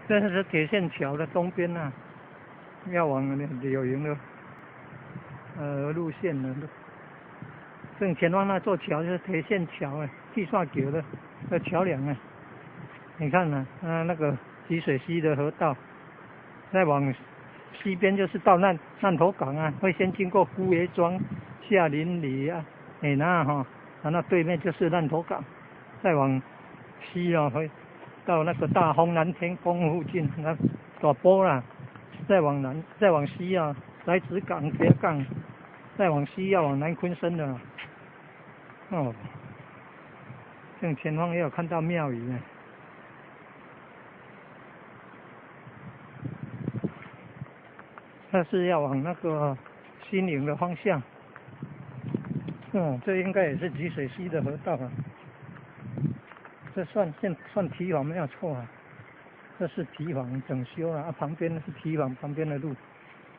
这是铁线桥的东边啊，要往柳营的路线了。正前方那座桥就是铁线桥哎，计算桥的桥梁哎。你看呢、那个集水溪的河道，再往西边就是到烂头港啊，会先经过姑爷庄、下林里啊，那哈，然后对面就是烂头港，再往西啊会到那个大丰南天宫附近，那大波啦，再往西啊，来子港、北港，再往西要往南昆生的啦。哦，正前方也有看到庙宇呢。那是要往那个新营的方向。这应该也是集水溪的河道啊。这算堤防没有错啊。这是堤防整修啊，旁边是堤防旁边的路，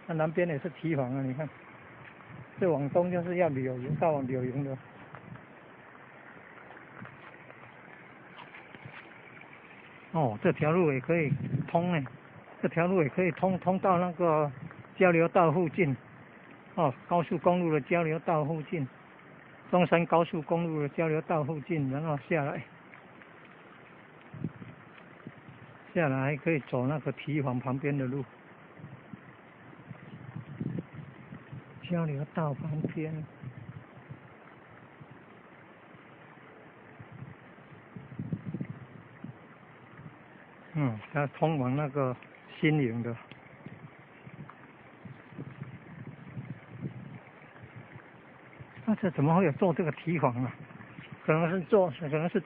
那南边也是堤防啊，你看。这往东就是要柳营，到往柳营的。这条路也可以通哎，这条路也可以通到那个交流道附近。高速公路的交流道附近，中山高速公路的交流道附近，然后下来还可以走那个堤防旁边的路。交流道旁边。它通往那个新营的。这怎么会有做这个堤防啊？可能是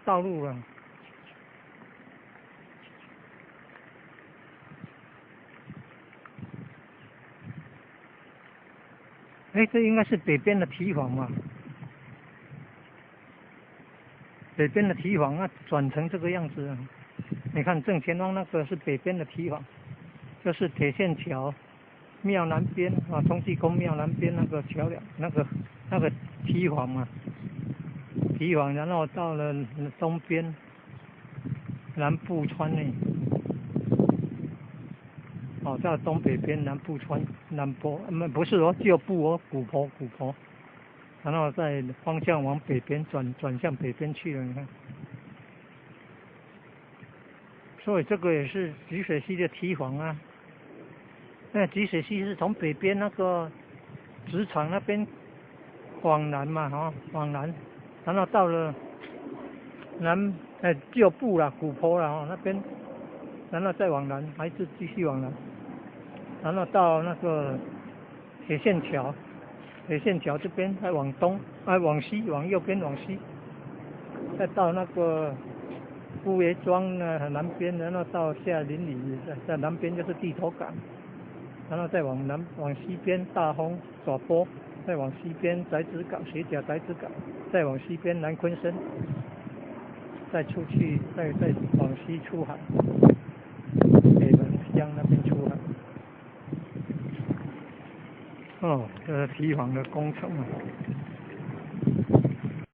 道路啊。这应该是北边的堤防吧？北边的堤防啊，转成这个样子啊。你看正前方那个是北边的堤防，就是铁线桥庙南边啊，通济宫庙南边那个桥梁，那个堤防嘛，堤防，然后到了东边南部川内，到东北边南部川南坡，不是旧部古坡，然后再方向往北边转向北边去了，你看。所以这个也是集水溪的堤防啊。那集水溪是从北边那个职场那边往南嘛，往南，然后到了旧部啦、古坡啦那边，然后再往南，还是继续往南，然后到那个铁线桥这边再往东，往西，往右边往西，再到那个姑爷庄呢南边，然后到下林里，在南边就是地头港，然后再往西边大丰爪波，再往西边宅子港水甲宅子港，再往西边南昆生，再出去再往西出海，北门乡那边出海。这是堤防的工程啊。